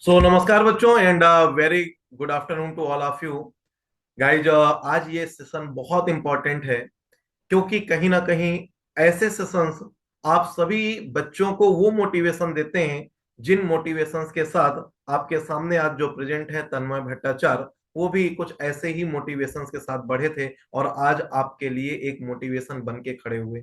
सो नमस्कार बच्चों and very good afternoon to all of you guys. आज ये सेशन बहुत इंपॉर्टेंट है क्योंकि कहीं ना कहीं ऐसे सेशंस आप सभी बच्चों को वो मोटिवेशन देते हैं जिन मोटिवेशंस के साथ आपके सामने आज जो प्रेजेंट है तन्मय भट्टाचार्य, वो भी कुछ ऐसे ही मोटिवेशंस के साथ बढ़े थे और आज आपके लिए एक मोटिवेशन बन के खड़े हुए।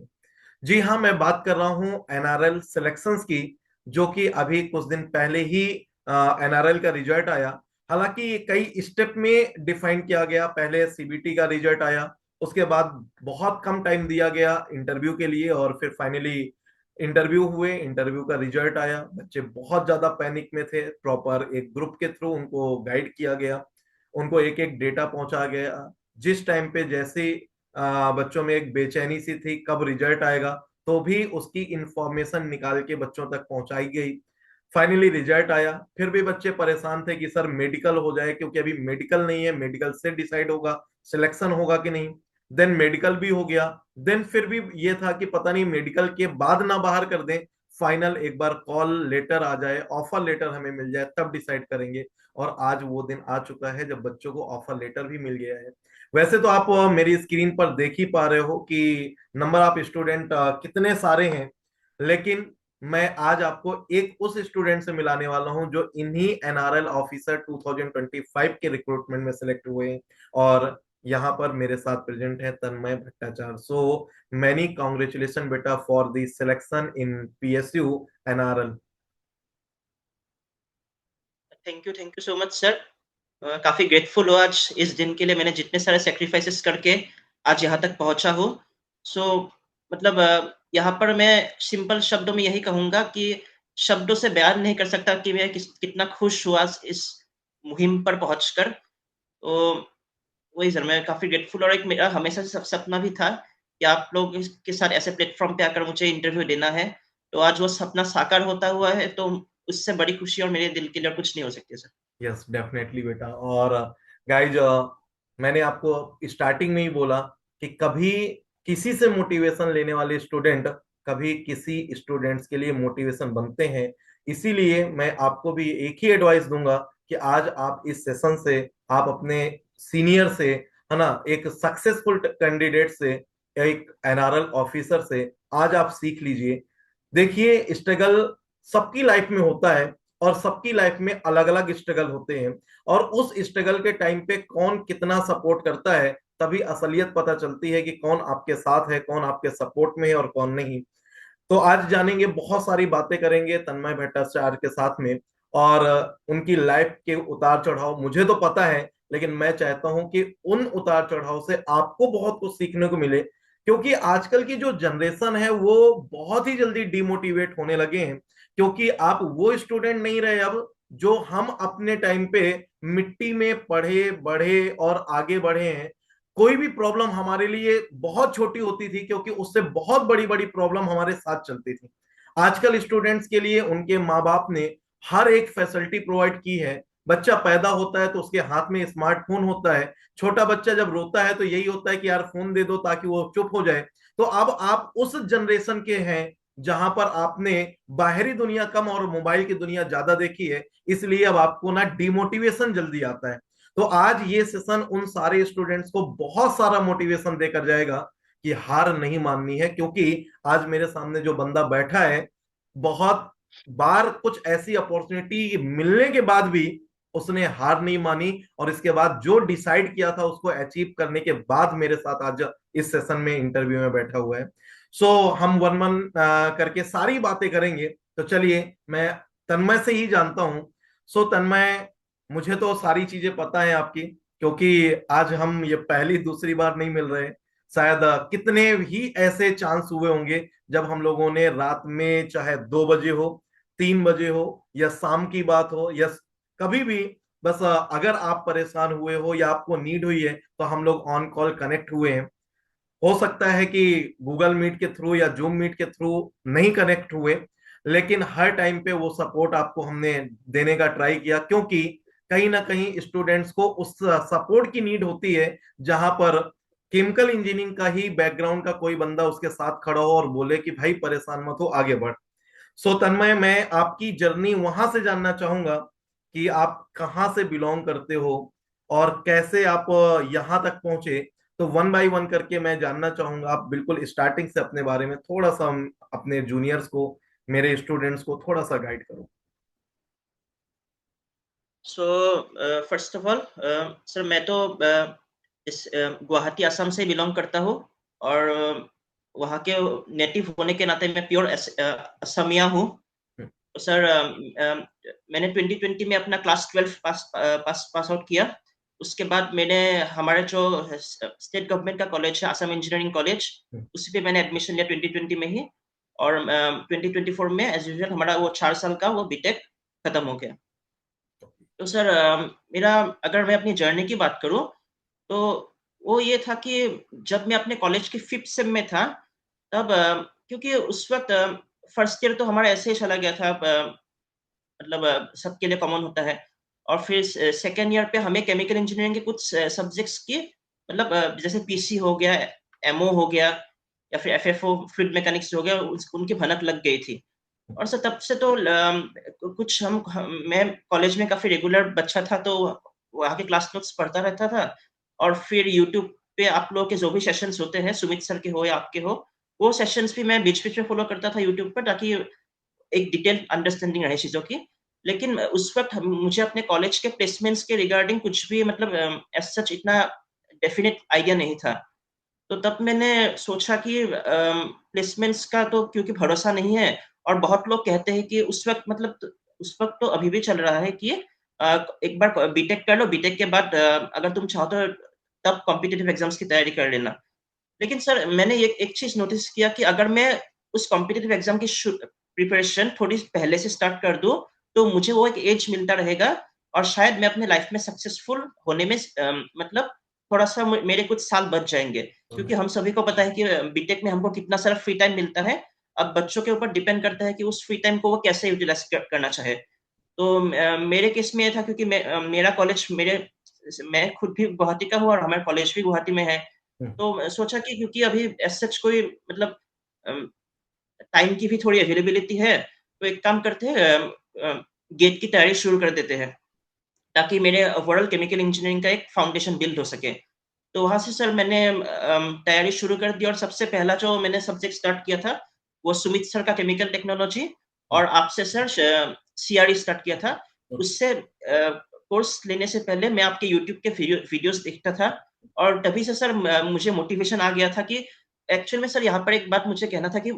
जी हाँ, मैं बात कर रहा हूँ एनआरएल सिलेक्शंस की, जो कि अभी कुछ दिन पहले ही एनआरएल का रिजल्ट आया। हालांकि ये कई स्टेप में डिफाइन किया गया। पहले सीबीटी का रिजल्ट आया, उसके बाद बहुत कम टाइम दिया गया इंटरव्यू के लिए, और फिर फाइनली इंटरव्यू हुए, इंटरव्यू का रिजल्ट आया। बच्चे बहुत ज्यादा पैनिक में थे। प्रॉपर एक ग्रुप के थ्रू उनको गाइड किया गया, उनको एक एक डेटा पहुंचा गया। जिस टाइम पे जैसे बच्चों में एक बेचैनी सी थी कब रिजल्ट आएगा, तो भी उसकी इंफॉर्मेशन निकाल के बच्चों तक पहुंचाई गई। फाइनली रिजल्ट आया, फिर भी बच्चे परेशान थे कि सर मेडिकल हो जाए, क्योंकि अभी मेडिकल नहीं है, मेडिकल से डिसाइड होगा सिलेक्शन होगा कि नहीं। देन मेडिकल भी हो गया। देन फिर भी ये था कि पता नहीं मेडिकल के बाद ना बाहर कर दें, फाइनल एक बार कॉल लेटर आ जाए, ऑफर लेटर हमें मिल जाए, तब डिसाइड करेंगे। और आज वो दिन आ चुका है जब बच्चों को ऑफर लेटर भी मिल गया है। वैसे तो आप मेरी स्क्रीन पर देख ही पा रहे हो कि नंबर ऑफ स्टूडेंट कितने सारे हैं, लेकिन मैं आज आपको एक उस स्टूडेंट से मिलाने वाला हूं जो इन्हीं एनआरएल ऑफिसर 2025 के रिक्रूटमेंट में सिलेक्ट हुए हैं। और यहाँ पर मेरे साथ प्रेजेंट है तन्मय भट्टाचार्य। सो मैनी कॉन्ग्रेचुलेशन बेटा for the selection in PSU NRL. Thank you so much sir. काफी ग्रेटफुल हो आज इस दिन के लिए। मैंने जितने सारे सेक्रीफाइसेस करके आज यहाँ तक पहुंचा हूँ। सो मतलब यहाँ पर मैं सिंपल शब्दों में यही कहूंगा कि शब्दों से बयान नहीं कर सकता कि मैं कितना खुश हुआ इस मुहिम पर पहुंचकर। तो वही सर, मैं काफी ग्रेटफुल, और एक मेरा हमेशा से सपना भी था कि आप लोग के साथ ऐसे प्लेटफॉर्म पे आकर मुझे इंटरव्यू देना है। तो आज वो सपना साकार होता हुआ है, तो उससे बड़ी खुशी और मेरे दिल के लिए और कुछ नहीं हो सकती सर। यस डेफिनेटली बेटा। और गाइज, मैंने आपको स्टार्टिंग में ही बोला कि कभी किसी से मोटिवेशन लेने वाले स्टूडेंट कभी किसी स्टूडेंट्स के लिए मोटिवेशन बनते हैं। इसीलिए मैं आपको भी एक ही एडवाइस दूंगा कि आज आप इस सेशन से, आप अपने सीनियर से, है ना, एक सक्सेसफुल कैंडिडेट से, एक एनआरएल ऑफिसर से आज आप सीख लीजिए। देखिए, स्ट्रगल सबकी लाइफ में होता है और सबकी लाइफ में अलग अलग स्ट्रगल होते हैं, और उस स्ट्रगल के टाइम पे कौन कितना सपोर्ट करता है तभी असलियत पता चलती है कि कौन आपके साथ है, कौन आपके सपोर्ट में है और कौन नहीं। तो आज जानेंगे, बहुत सारी बातें करेंगे तन्मय भट्टाचार्य के साथ में, और उनकी लाइफ के उतार चढ़ाव मुझे तो पता है, लेकिन मैं चाहता हूं कि उन उतार चढ़ाव से आपको बहुत कुछ सीखने को मिले। क्योंकि आजकल की जो जनरेशन है वो बहुत ही जल्दी डिमोटिवेट होने लगे हैं, क्योंकि आप वो स्टूडेंट नहीं रहे अब जो हम अपने टाइम पे मिट्टी में पढ़े बढ़े और आगे बढ़े हैं। कोई भी प्रॉब्लम हमारे लिए बहुत छोटी होती थी, क्योंकि उससे बहुत बड़ी बड़ी प्रॉब्लम हमारे साथ चलती थी। आजकल स्टूडेंट्स के लिए उनके माँ बाप ने हर एक फैसिलिटी प्रोवाइड की है। बच्चा पैदा होता है तो उसके हाथ में स्मार्टफोन होता है। छोटा बच्चा जब रोता है तो यही होता है कि यार फोन दे दो ताकि वो चुप हो जाए। तो अब आप उस जनरेशन के हैं जहां पर आपने बाहरी दुनिया कम और मोबाइल की दुनिया ज्यादा देखी है, इसलिए अब आपको ना डिमोटिवेशन जल्दी आता है। तो आज ये सेशन उन सारे स्टूडेंट्स को बहुत सारा मोटिवेशन देकर जाएगा कि हार नहीं माननी है। क्योंकि आज मेरे सामने जो बंदा बैठा है, बहुत बार कुछ ऐसी अपॉर्चुनिटी मिलने के बाद भी उसने हार नहीं मानी, और इसके बाद जो डिसाइड किया था उसको अचीव करने के बाद मेरे साथ आज इस सेशन में इंटरव्यू में बैठा हुआ है। सो हम वन वन करके सारी बातें करेंगे। तो चलिए, मैं तन्मय से ही जानता हूं। सो तन्मय, मुझे तो सारी चीजें पता है आपकी, क्योंकि आज हम ये पहली दूसरी बार नहीं मिल रहे। शायद कितने ही ऐसे चांस हुए होंगे जब हम लोगों ने रात में, चाहे 2 बजे हो, 3 बजे हो, या शाम की बात हो, या कभी भी, बस अगर आप परेशान हुए हो या आपको नीड हुई है तो हम लोग ऑन कॉल कनेक्ट हुए हैं। हो सकता है कि गूगल मीट के थ्रू या जूम मीट के थ्रू नहीं कनेक्ट हुए, लेकिन हर टाइम पे वो सपोर्ट आपको हमने देने का ट्राई किया, क्योंकि कहीं ना कहीं स्टूडेंट्स को उस सपोर्ट की नीड होती है जहां पर केमिकल इंजीनियरिंग का ही बैकग्राउंड का कोई बंदा उसके साथ खड़ा हो और बोले कि भाई परेशान मत हो, आगे बढ़। सो तन्मय, मैं आपकी जर्नी वहां से जानना चाहूंगा कि आप कहाँ से बिलोंग करते हो और कैसे आप यहाँ तक पहुंचे। तो वन बाय वन करके मैं जानना चाहूंगा, आप बिल्कुल स्टार्टिंग से अपने बारे में थोड़ा सा अपने जूनियर्स को, मेरे स्टूडेंट्स को थोड़ा सा गाइड करो। So first of all sir, मैं तो इस गुवाहाटी असम से बिलोंग करता हूँ, और वहाँ के नेटिव होने के नाते मैं प्योर असमिया हूँ। तो सर मैंने 2020 में अपना क्लास 12 पास आउट किया। उसके बाद मैंने हमारे जो स्टेट गवर्नमेंट का कॉलेज है, असम इंजीनियरिंग कॉलेज, उसी पे मैंने एडमिशन लिया 2020 में ही। और 2024 में एज यूजुअल हमारा वो 4 साल का वो बीटेक खत्म हो गया। तो सर मेरा, अगर मैं अपनी जर्नी की बात करूँ, तो वो ये था कि जब मैं अपने कॉलेज के 5th सेम में था, तब क्योंकि उस वक़्त फर्स्ट ईयर तो हमारा ऐसे ही चला गया था, मतलब सबके लिए कॉमन होता है। और फिर सेकंड ईयर पे हमें केमिकल इंजीनियरिंग के कुछ सब्जेक्ट्स की, मतलब जैसे पीसी हो गया, एमओ हो गया, या फिर एफएफओ फ्लूइड मैकेनिक्स हो गया, उनकी भनक लग गई थी। और सर तब से तो कुछ मैं कॉलेज में काफ़ी रेगुलर बच्चा था, तो वहाँ के क्लास नोट्स पढ़ता रहता था। और फिर यूट्यूब पे आप लोगों के जो भी सेशंस होते हैं, सुमित सर के हो या आपके हो, वो सेशंस भी मैं बीच-बीच में फ़ॉलो करता था यूट्यूब पर, ताकि एक डिटेल्ड अंडरस्टैंडिंग रहे चीज़ों की। लेकिन उस वक़्त मुझे अपने कॉलेज के प्लेसमेंट्स के रिगार्डिंग कुछ भी, मतलब एज़ सच इतना डेफ़िनिट आइडिया नहीं था। तो तब मैंने सोचा कि प्लेसमेंट्स का तो क्योंकि भरोसा नहीं है, और बहुत लोग कहते हैं कि उस वक़्त, मतलब उस वक़्त तो अभी भी चल रहा है कि एक बार बीटेक कर लो, बीटेक के बाद अगर तुम चाहो तो तब कॉम्पिटिटिव एग्ज़ाम्स की तैयारी कर लेना। लेकिन सर मैंने एक एक चीज़ नोटिस किया कि अगर मैं उस कॉम्पिटिटिव एग्ज़ाम की प्रिपरेशन थोड़ी पहले से स्टार्ट कर दूँ, तो मुझे वो एक एज मिलता रहेगा, और शायद मैं अपने लाइफ़ में सक्सेसफुल होने में मतलब थोड़ा-सा मेरे कुछ साल बच जाएँगे। क्योंकि हम सभी को पता है कि बीटेक में हमको कितना सारा फ्री टाइम मिलता है। अब बच्चों के ऊपर डिपेंड करता है कि उस फ्री टाइम को वो कैसे यूटिलाइज़ करना चाहे। तो मेरे केस में ये था, क्योंकि मेरा कॉलेज, मैं खुद भी गुवाहाटी का हूँ और हमारा कॉलेज भी गुवाहाटी में है। तो सोचा कि क्योंकि अभी एज़ सच कोई, मतलब अम, टाइम की भी थोड़ी अवेलेबिलिटी है, तो एक काम करते हैं, गेट की तैयारी शुरू कर देते हैं, ताकि मेरे ओवरऑल केमिकल इंजीनियरिंग का एक फाउंडेशन बिल्ड हो सके। तो वहाँ से सर मैंने तैयारी शुरू कर दी, और सबसे पहला जो मैंने सब्जेक्ट स्टार्ट किया था, वो सुमित सर का केमिकल टेक्नोलॉजी, और आपसे सर सीआरई स्टार्ट किया था। उससे कोर्स लेने से पहले मैं आपके यूट्यूब के वीडियोज़ देखता था, और तभी से सर मुझे मोटिवेशन आ गया था कि एक्चुअल में सर यहाँ पर एक बात मुझे कहना था कि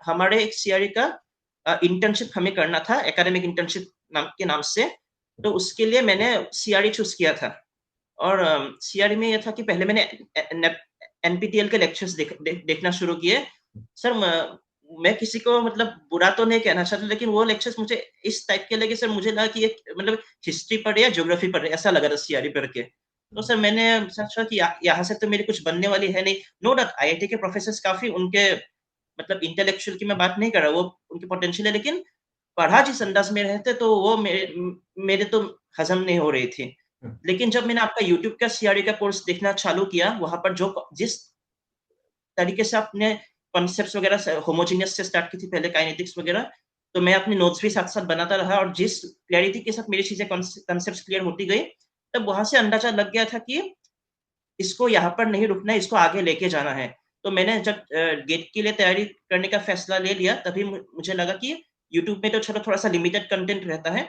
हमारे एक सीआरई का इंटर्नशिप हमें करना था, एकेडमिक इंटर्नशिप के नाम से। तो उसके लिए मैंने सीआरई चूज़ किया था। और सीआरई में ये था कि पहले मैंने एनपीटीईएल के लेक्चर्स देखना शुरू किए। सर मैं किसी को, मतलब बुरा तो नहीं कहना चाहता, लेकिन वो लेक्चर्स मुझे इस टाइप के लगे, सर मुझे लगा कि ये मतलब हिस्ट्री पढ़ रहे या ज्योग्राफी पढ़ रहे, ऐसा लगा था सीआरई पढ़ के। तो सर मैंने सोचा कि यहाँ से तो मेरी कुछ बनने वाली है नहीं। नो डाउट आईआईटी के प्रोफेसर्स काफ़ी, उनके मतलब इंटेलेक्चुअल की मैं बात नहीं कर रहा, वो उनकी पोटेंशियल है, लेकिन पढ़ा जिस अंदाज में रहे थे, तो वो मेरे तो हज़म नहीं हो रही थी। लेकिन जब मैंने आपका यूट्यूब का सीआरई का कोर्स देखना चालू किया, वहाँ पर जिस तरीके से आपने कॉन्सेप्ट्स वगैरह होमोजेनियस से स्टार्ट की थी पहले, काइनेटिक्स वगैरह, तो मैं अपने नोट्स भी साथ-साथ बनाता रहा, और जिस क्लैरिटी के साथ मेरी चीज़ें कॉन्सेप्ट्स क्लियर होती गई, तब वहाँ से अंदाज़ा लग गया था कि इसको यहाँ पर नहीं रुकना है, इसको आगे लेके जाना है। तो मैंने जब गेट के लिए तैयारी करने का फैसला ले लिया, तभी मुझे लगा कि यूट्यूब में तो चलो थोड़ा-सा लिमिटेड कंटेंट रहता है,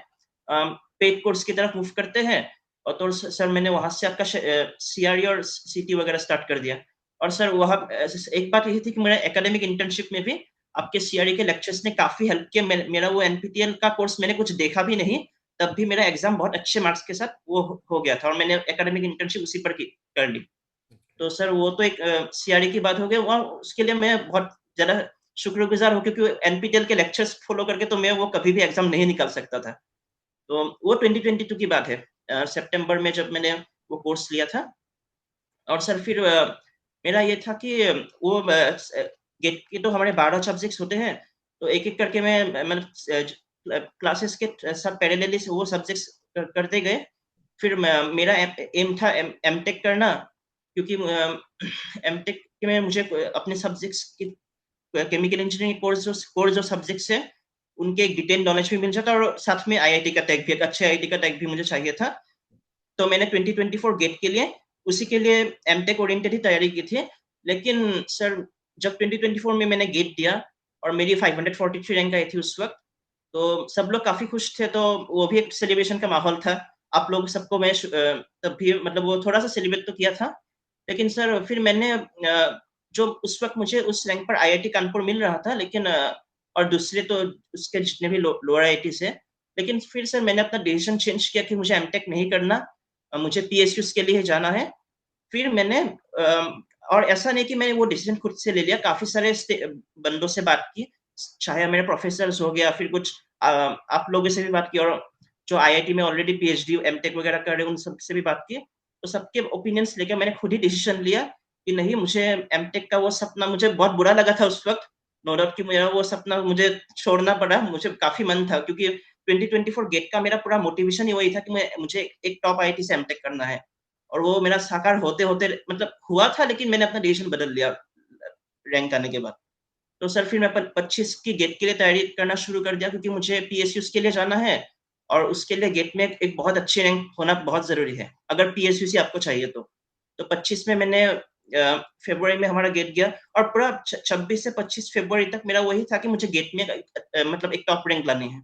पेड कोर्स की तरफ मूव करते हैं। और तो सर मैंने वहाँ से आपका सीआरई और सीटी वगैरह स्टार्ट कर दिया। और सर वहाँ एक बात ये थी कि मेरा एकेडमिक इंटर्नशिप में भी आपके सीआरई के लेक्चर्स ने काफ़ी हेल्प किया। मेरा वो एनपीटीईएल का कोर्स मैंने कुछ देखा भी नहीं, तब भी मेरा एग्ज़ाम बहुत अच्छे मार्क्स के साथ वो हो गया था, और मैंने एकेडमिक इंटर्नशिप उसी पर की कर ली। तो सर वो तो एक सीआरई की बात हो गई, और उसके लिए मैं बहुत ज़्यादा शुक्रगुज़ार हूँ, क्योंकि एनपीटीईएल के लेक्चर्स फ़ॉलो करके तो मैं वो कभी भी एग्ज़ाम नहीं निकाल सकता था। तो वो 2022 की बात है, सितंबर में जब मैंने वो कोर्स लिया था। और सर फिर मेरा ये था कि वो गेट के तो हमारे 12 सब्जेक्ट्स होते हैं, तो एक-एक करके मतलब क्लासेस के सब पैरेलली से वो सब्जेक्ट्स करते गए। फिर मेरा एम था एमटेक करना, क्योंकि एमटेक में मुझे अपने सब्जेक्ट्स की केमिकल इंजीनियरिंग कोर्स जो सब्जेक्ट्स है, उनके एक डिटेल नॉलेज भी मिल जाता और साथ में आईआईटी का टैग भी, एक अच्छे आईआईटी का टैग भी मुझे चाहिए था। तो मैंने 2024 गेट के लिए उसी के लिए एमटेक ओरिएंटेड ही तैयारी की थी। लेकिन सर जब 2024 में मैंने गेट दिया और मेरी 543 रैंक आई थी उस वक्त, तो सब लोग काफी खुश थे, तो वो भी एक सेलिब्रेशन का माहौल था। आप लोग सबको मैं तब भी मतलब वो थोड़ा सा सेलिब्रेट तो किया था। लेकिन सर फिर मैंने जो उस वक्त मुझे उस रैंक पर आईआईटी कानपुर मिल रहा था, लेकिन और दूसरे तो उसके जितने भी लोअर आईआईटी से, लेकिन फिर सर मैंने अपना डिसीजन चेंज किया कि मुझे एमटेक नहीं करना, मुझे पीएसयू के लिए जाना है। फिर मैंने और ऐसा नहीं कि मैंने वो डिसीजन खुद से ले लिया, काफी सारे बंदों से बात की, चाहे मेरे प्रोफेसर हो गया, फिर कुछ आप लोगों से भी बात की, और जो आईआईटी में ऑलरेडी पीएचडी एमटेक वगैरह कर रहे हैं उन सब से भी बात की। तो सबके ओपिनियंस लेकर मैंने खुद ही डिसीजन लिया कि नहीं, मुझे एमटेक का वो सपना, मुझे बहुत बुरा लगा था उस वक्त, नो डाउट कि मेरा वो सपना मुझे छोड़ना पड़ा, मुझे काफी मन था, क्योंकि 2024 गेट का मेरा पूरा मोटिवेशन ही वही था कि मुझे एक टॉप आईआईटी से एमटेक करना है। और वो मेरा साकार होते होते मतलब हुआ था, लेकिन मैंने अपना डिसीजन बदल लिया रैंक आने के बाद। तो सर फिर मैं 25 की गेट के लिए तैयारी करना शुरू कर दिया, क्योंकि मुझे पीएसयू के लिए जाना है और उसके लिए गेट में एक बहुत अच्छी रैंक होना बहुत जरूरी है, अगर पीएसयू से आपको चाहिए तो 25 में मैंने फरवरी में हमारा गेट गया, और पूरा 26 से 25 फरवरी तक मेरा वही था कि मुझे गेट में मतलब एक टॉप रैंक लानी है।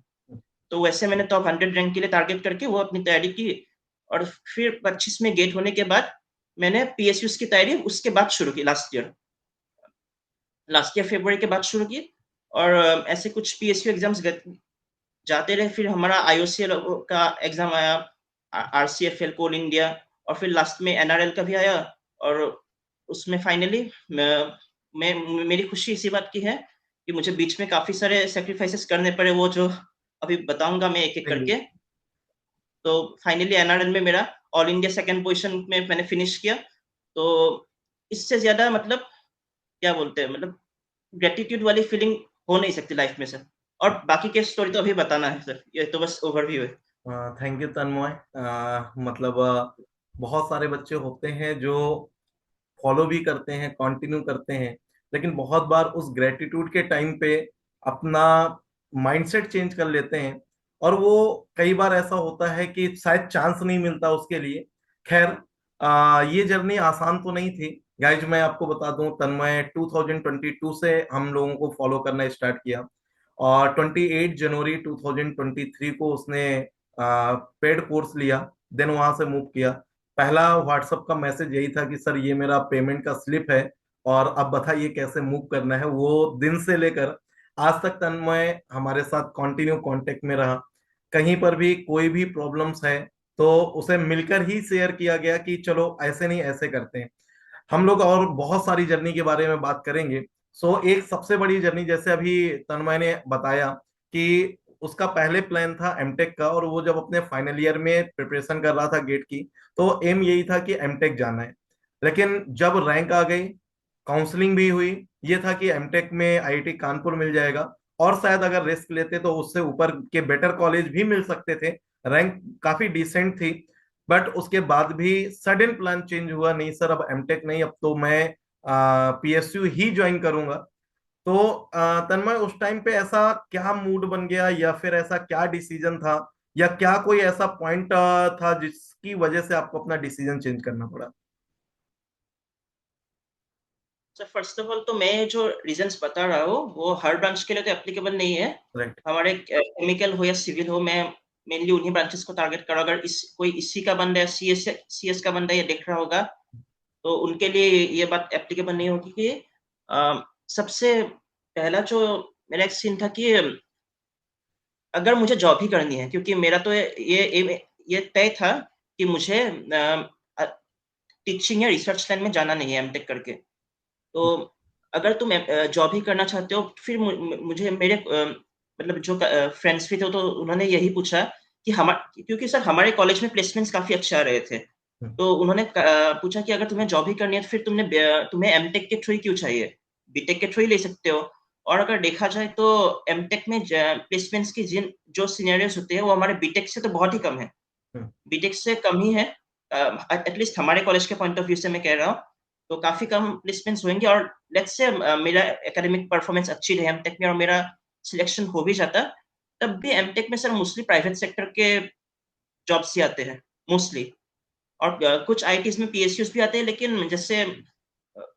तो वैसे मैंने टॉप 100 रैंक के लिए टारगेट करके वो अपनी तैयारी की, और फिर 25 में गेट होने के बाद मैंने पीएसयू की तैयारी उसके बाद शुरू की, लास्ट ईयर फरवरी के बाद शुरू की। और ऐसे कुछ पीएसयू एग्जाम्स जाते रहे, फिर हमारा आईओसीएल का एग्जाम आया, आरसीएफएल कोल इंडिया, और फिर लास्ट में एनआरएल का भी आया। और उसमें फाइनली मैं मेरी खुशी इसी बात की है कि मुझे बीच में काफी सारे सेक्रीफाइसेस करने पड़े, वो जो अभी बताऊंगा मैं एक एक करके। तो फाइनली एनआरएल में मेरा ऑल इंडिया सेकंड पोजीशन में मैंने फिनिश किया। तो इससे ज्यादा मतलब क्या बोलते हैं, मतलब ग्रेटिट्यूड वाली फीलिंग हो नहीं सकती लाइफ में सर। और बाकी के स्टोरी तो अभी बताना है सर, ये तो बस ओवरव्यू है। थैंक यू तन्मय। मतलब बहुत सारे बच्चे होते हैं जो फॉलो भी करते हैं, कंटिन्यू करते हैं, लेकिन बहुत बार उस ग्रेटिट्यूड के टाइम पे अपना माइंडसेट चेंज कर लेते हैं, और वो कई बार ऐसा होता है कि शायद चांस नहीं मिलता उसके लिए। खैर, ये जर्नी आसान तो नहीं थी गाइज। मैं आपको बता दूं, तन्मय 2022 से हम लोगों को फॉलो करना स्टार्ट किया, और 28 जनवरी 2023 को उसने पेड कोर्स लिया, देन वहां से मूव किया। पहला व्हाट्सएप का मैसेज यही था कि सर ये मेरा पेमेंट का स्लिप है, और अब बताइए कैसे मूव करना है। वो दिन से लेकर आज तक तन्मय हमारे साथ कंटिन्यू कांटेक्ट में रहा। कहीं पर भी कोई भी प्रॉब्लम्स है तो उसे मिलकर ही शेयर किया गया कि चलो ऐसे नहीं ऐसे करते हैं हम लोग। और बहुत सारी जर्नी के बारे में बात करेंगे। सो एक सबसे बड़ी जर्नी, जैसे अभी तन्मय ने बताया कि उसका पहले प्लान था एमटेक का, और वो जब अपने फाइनल ईयर में प्रिपरेशन कर रहा था गेट की, तो एम यही था कि एमटेक जाना है। लेकिन जब रैंक आ गई, काउंसलिंग भी हुई, ये था कि एमटेक में आईआईटी कानपुर मिल जाएगा, और शायद अगर रिस्क लेते तो उससे ऊपर के बेटर कॉलेज भी मिल सकते थे। रैंक काफी डिसेंट थी। बट उसके बाद भी सडन प्लान चेंज हुआ, नहीं सर अब एमटेक नहीं, अब तो मैं पीएसयू ही ज्वाइन करूंगा। तो तन्मय, उस टाइम पे ऐसा क्या मूड बन गया, या फिर ऐसा क्या डिसीजन था, या क्या कोई ऐसा पॉइंट था जिसकी वजह से आपको अपना डिसीजन चेंज करना पड़ा? सर फर्स्ट ऑफ ऑल तो मैं जो रीजंस बता रहा हूँ वो हर ब्रांच के लिए तो एप्लीकेबल नहीं है। राइट। हमारे केमिकल हो या सिविल हो, मैं मेनली उन्हीं ब्रांचेस को टारगेट कर रहा हूँ। अगर कोई इसी का बंदा है, सीएस का बंदा ये देख रहा होगा, तो उनके लिए ये बात एप्लीकेबल नहीं होगी कि सबसे पहला जो मेरा एक सीन था कि अगर मुझे जॉब ही करनी है, क्योंकि मेरा तो ये तय था कि मुझे टीचिंग या रिसर्च लाइन में जाना नहीं है एमटेक करके। तो अगर तुम जॉब ही करना चाहते हो, फिर मुझे मेरे मतलब जो फ्रेंड्स भी थे, तो उन्होंने यही पूछा कि क्योंकि सर हमारे कॉलेज में प्लेसमेंट्स काफी अच्छे आ रहे थे, तो उन्होंने पूछा कि अगर तुम्हें जॉब ही करनी है तो फिर तुम्हें एमटेक के थ्रू ही क्यों चाहिए, बीटेक के थ्रू ही ले सकते हो। और अगर देखा जाए तो एमटेक में प्लेसमेंट्स की जिन जो सिनेरियोस होते हैं वो हमारे बीटेक से तो बहुत ही कम है, बीटेक से कम ही है, एटलीस्ट हमारे कॉलेज के पॉइंट ऑफ व्यू से मैं कह रहा हूँ। तो काफी कम प्लेसमेंट्स होंगे, और लेट्स से मेरा एकेडमिक परफॉर्मेंस अच्छी रही एमटेक में, और मेरा सिलेक्शन हो भी जाता, तब भी एमटेक में सर मोस्टली प्राइवेट सेक्टर के जॉब्स ही आते हैं, मोस्टली। और कुछ आईटीज़ में पीएसयूज़ भी आते हैं, लेकिन जैसे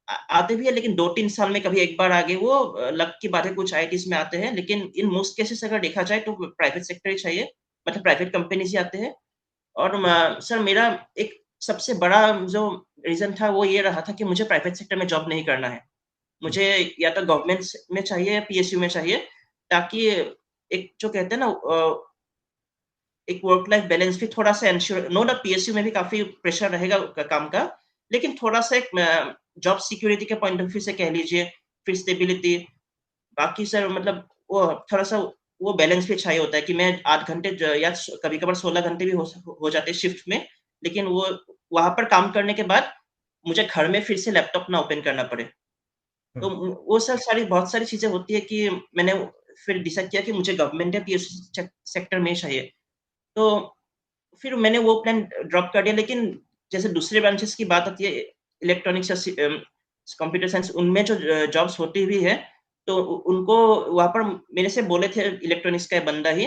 आते भी है, लेकिन 2-3 साल में कभी एक बार आ गए, वो लक की बात है, कुछ आईटीज़ में आते हैं, लेकिन इन मोस्ट केसेस अगर देखा जाए तो प्राइवेट सेक्टर ही चाहिए, मतलब प्राइवेट कंपनीज़ ही आते हैं। और सर मेरा एक सबसे बड़ा जो रीज़न था वो ये रहा था कि मुझे प्राइवेट सेक्टर में जॉब नहीं करना है। मुझे या तो गवर्नमेंट में चाहिए या पीएसयू में चाहिए, ताकि एक जो कहते हैं ना एक वर्क लाइफ बैलेंस भी थोड़ा-सा एंश्योर, नो डाउट पीएसयू में भी काफ़ी प्रेशर रहेगा काम का, लेकिन थोड़ा-सा एक जॉब सिक्योरिटी के पॉइंट ऑफ व्यू से कह लीजिए, फिर स्टेबिलिटी, बाकी सर मतलब वो थोड़ा-सा वो बैलेंस भी चाहिए होता है कि मैं 8 घंटे या कभी-कभार 16 घंटे भी हो जाते हैं शिफ्ट में, लेकिन वो वहाँ पर काम करने के बाद मुझे घर में फिर से लैपटॉप ना ओपन करना पड़े। तो वो सब सारी बहुत सारी चीज़ें होती है कि मैंने फिर डिसाइड किया कि मुझे गवर्नमेंट या पीएसयू सेक्टर में ही चाहिए। तो फिर मैंने वो प्लान ड्रॉप कर दिया, लेकिन जैसे दूसरे ब्रांचेस की बात आती है, इलेक्ट्रॉनिक्स या कंप्यूटर साइंस, उनमें जो जॉब्स होती भी है, तो उनको वहाँ पर मेरे से बोले थे इलेक्ट्रॉनिक्स का बंदा ही,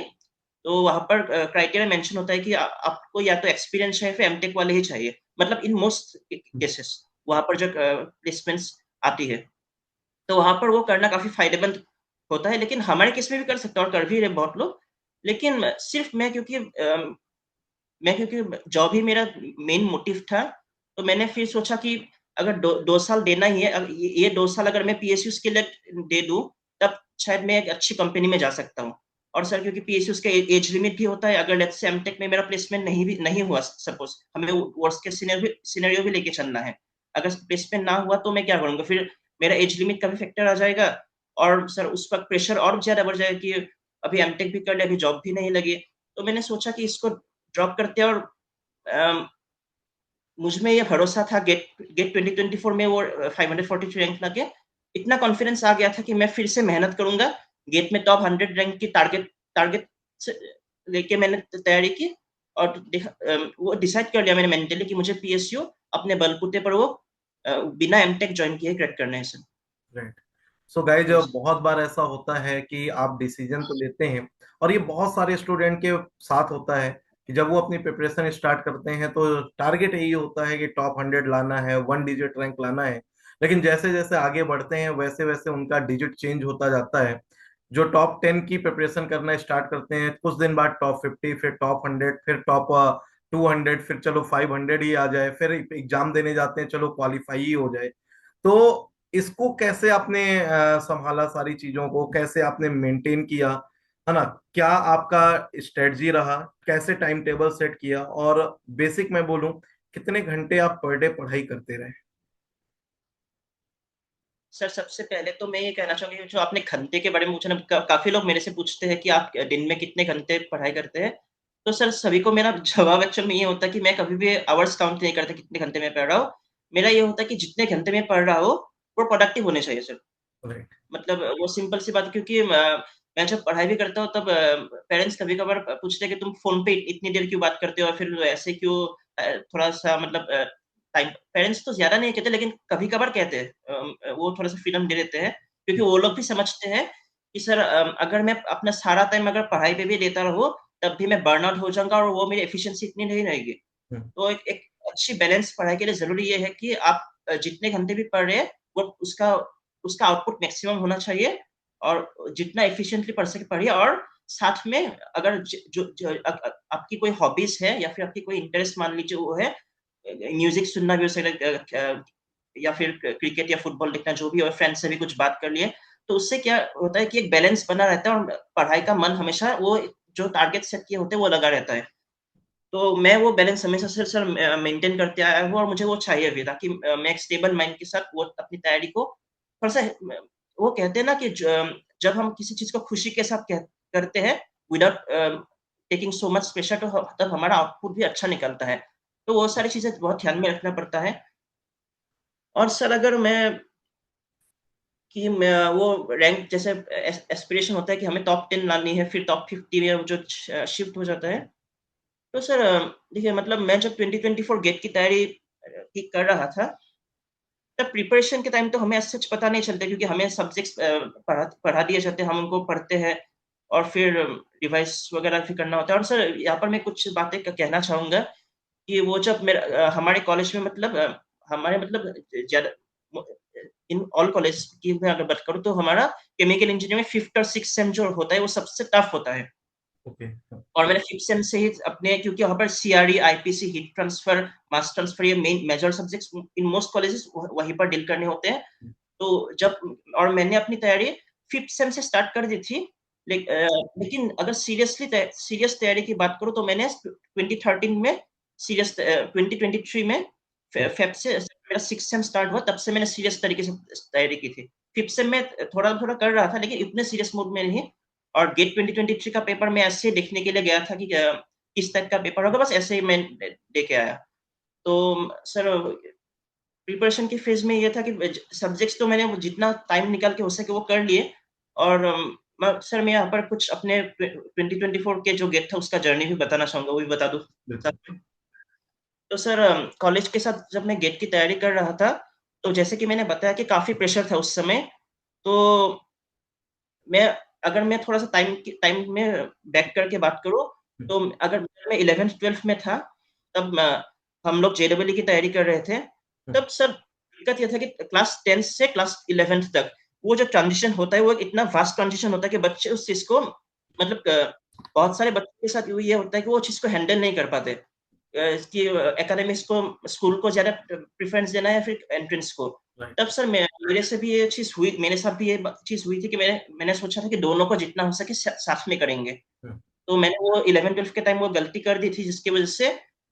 तो वहाँ पर क्राइटेरिया मेंशन होता है कि आपको या तो एक्सपीरियंस है, फिर एमटेक वाले ही चाहिए, मतलब इन मोस्ट केसेस वहाँ पर जो प्लेसमेंट्स आती है, तो वहाँ पर वो करना काफ़ी फ़ायदेमंद होता है, लेकिन हमारे केस में भी कर सकते हैं और कर भी रहे बहुत लोग। लेकिन सिर्फ़ मैं क्योंकि जॉब ही मेरा मेन मोटिव था, तो मैंने फिर सोचा कि अगर 2 साल देना ही है, ये 2 साल अगर मैं पीएसयूज़ के लिए दे दूँ, तब शायद मैं एक अच्छी कंपनी में जा सकता हूँ। और सर क्योंकि पीएसयूज़ का एज लिमिट भी होता है, अगर लेट्स से एमटेक में मेरा प्लेसमेंट नहीं हुआ सपोज़, हमें वर्स्ट केस सिनेरियो भी लेके चलना है। अगर प्लेसमेंट ना हुआ तो मैं क्या करूँगा? फिर मेरा एज लिमिट का भी फैक्टर आ जाएगा, और सर उस वक़्त प्रेशर और ज़्यादा बढ़ जाएगा कि अभी एमटेक भी कर लिया, अभी जॉब भी नहीं लगी। तो मैंने सोचा कि इसको ड्रॉप करते हैं, और अम, मुझ में ये भरोसा था गेट गेट 2024 में वो 543 रैंक लाके, इतना कॉन्फिडेंस आ गया था कि मैं फिर से मेहनत करूँगा। गेट में टॉप 100 रैंक की टारगेट टारगेट से लेके मैंने तैयारी की, और वो डिसाइड कर लिया मैंने मेंटली कि मुझे पीएसयू अपने बलबूते पर वो बिना एमटेक जॉइन किए क्रैक करना है sir. Right. So guys, yes. बहुत बार ऐसा होता है कि आप डिसीजन तो लेते हैं, और ये बहुत सारे स्टूडेंट के साथ होता है कि जब वो अपनी प्रिपरेशन स्टार्ट करते हैं तो टारगेट यही होता है कि टॉप 100 लाना है, 1 डिजिट रैंक लाना है। लेकिन जैसे जैसे आगे बढ़ते हैं वैसे वैसे उनका डिजिट चेंज होता जाता है। जो टॉप 10 की प्रिपरेशन करना स्टार्ट करते हैं, कुछ दिन बाद टॉप 50, फिर टॉप 100, फिर टॉप 200, फिर चलो 500 ही आ जाए, फिर एग्जाम देने जाते हैं, चलो क्वालिफाई ही हो जाए। तो इसको कैसे आपने संभाला, सारी चीजों को कैसे आपने मेंटेन किया, है ना? क्या आपका स्ट्रेटजी रहा, कैसे टाइम टेबल सेट किया, और बेसिक मैं बोलूं, कितने घंटे आप पर डे पढ़ाई करते रहे? सर सबसे पहले तो मैं ये कहना चाहूँगी, जो आपने घंटे के बारे में पूछा ना, काफ़ी लोग मेरे से पूछते हैं कि आप दिन में कितने घंटे पढ़ाई करते हैं? तो सर सभी को मेरा जवाब एक्चुअल में ये होता है कि मैं कभी भी आवर्स काउंट नहीं करता कितने घंटे मैं पढ़ रहा हूँ। मेरा ये होता है कि जितने घंटे मैं पढ़ रहा हूँ, वो प्रोडक्टिव होने चाहिए सर। राइट। मतलब वो सिंपल सी बात है, क्योंकि मैं जब पढ़ाई भी करता हूँ तब पेरेंट्स कभी-कभार पूछते हैं कि तुम फ़ोन पे इतनी देर क्यों बात करते हो, और फिर ऐसे क्यों थोड़ा-सा मतलब टाइम, पेरेंट्स तो ज़्यादा नहीं कहते, लेकिन कभी-कभार कहते हैं। वो थोड़ा-सा फ्रीडम दे देते हैं, क्योंकि वो लोग भी समझते हैं कि सर अगर मैं अपना सारा टाइम अगर पढ़ाई पे भी देता रहूँ, तब भी मैं बर्नआउट हो जाऊँगा, और वो मेरी एफिशिएंसी इतनी नहीं रहेगी। हम्म। तो एक एक अच्छी बैलेंस पढ़ाई के लिए ज़रूरी ये है कि आप जितने घंटे भी पढ़ रहे हैं, वो उसका उसका आउटपुट मैक्सिमम होना चाहिए, और जितना एफिशिएंटली पढ़ सके पढ़िए, और साथ में अगर आपकी कोई हॉबीज़ है, या फिर आपकी कोई इंटरेस्ट मान लीजिए वो है, म्यूज़िक सुनना भी हो सकता है, या फिर क्रिकेट या फुटबॉल देखना, जो भी हो, फ्रेंड्स से भी कुछ बात कर लिए, तो उससे क्या होता है कि एक बैलेंस बना रहता है, और पढ़ाई का मन हमेशा वो जो टारगेट सेट किए होते हैं, वो लगा रहता है। तो मैं वो बैलेंस हमेशा से सर मेंटेन करते आया हूँ, और मुझे वो चाहिए भी, ताकि मैं एक स्टेबल माइंड के साथ वो अपनी तैयारी को थोड़ा-सा वो कहते हैं ना कि जब हम किसी चीज़ को खुशी के साथ करते हैं, without taking so much pressure, तो तब हमारा आउटपुट भी अच्छा निकलता है। तो वो सारी चीज़ें बहुत ध्यान में रखना पड़ता है। और सर अगर मैं कि मैं वो रैंक जैसे एस्पिरेशन होता है कि हमें टॉप 10 लानी है, फिर टॉप 50 में वो जो शिफ्ट हो जाता है। तो सर देखिए, मतलब मैं जब 2024 गेट की तैयारी की कर रहा था, तब प्रिपरेशन के टाइम तो हमें सच पता नहीं चलता, क्योंकि हमें सब्जेक्ट्स पढ़ा दिए जाते हैं, हम उनको पढ़ते हैं और फिर रिवाइज वगैरह भी करना होता है। और सर यहाँ पर मैं कुछ बातें कहना चाहूँगा कि वो जब हमारे कॉलेज में मतलब हमारे मतलब ज़्यादा इन ऑल कॉलेज की मैं अगर बात करूँ तो हमारा केमिकल इंजीनियरिंग में 5th और 6th सेम जो होता है वो सबसे टफ होता है। ओके। और मैंने 5th सेम से ही अपने, क्योंकि वहाँ पर CRE, IPC, heat transfer, mass transfer, ये main major subjects in most colleges वहीं पर डील करने होते हैं। तो जब और मैंने अपनी तैयारी 5th सेम से स्टार्ट कर दी थी, लेकिन अगर सीरियस तैयारी की बात करूँ तो मैंने 2013 में 2023 में फेब से मेरा 6th सेम स्टार्ट हुआ, तब से मैंने सीरियस तरीके से तैयारी की थी। 5th सेम में थोड़ा-थोड़ा कर रहा था, लेकिन इतने सीरियस मोड में नहीं। और गेट 2023 का पेपर मैं ऐसे ही देखने के लिए गया था कि किस टाइप का पेपर होगा, बस ऐसे ही मैं दे के आया। तो सर प्रिपरेशन की फेज़ में ये था कि सब्जेक्ट्स तो मैंने जितना टाइम निकाल के हो सके वो कर लिए। और सर मैं यहाँ पर कुछ अपने 2024 के जो गेट था उसका जर्नी भी बताना चाहूँगा, वो भी बता दूँ साथ बिल्कुल। में। तो सर कॉलेज के साथ जब मैं गेट की तैयारी कर रहा था, तो जैसे कि मैंने बताया कि काफ़ी प्रेशर था उस समय। तो मैं अगर मैं थोड़ा-सा टाइम में बैक करके बात करूँ, तो अगर मैं 11th-12th में था, तब हम लोग जेईई की तैयारी कर रहे थे। तब सर दिक्कत ये था कि क्लास 10th से क्लास 11th तक, वो जो ट्रांज़िशन होता है, वो इतना फ़ास्ट ट्रांज़िशन होता है कि बच्चे उस चीज़ को मतलब बहुत सारे बच्चों के साथ ये होता है कि वो चीज़ को हैंडल नहीं कर पाते। कि एकेडमिक्स को, स्कूल को ज़्यादा प्रेफ़रेंस देना है या फिर एंट्रेंस को। राइट। तब सर मेरे से भी ये चीज़ हुई, मेरे साथ भी ये चीज़ हुई थी कि मैंने सोचा था कि दोनों को जितना हो सके साथ में करेंगे। तो मैंने वो 11-12 के टाइम वो गलती कर दी थी, जिसकी वज़ह से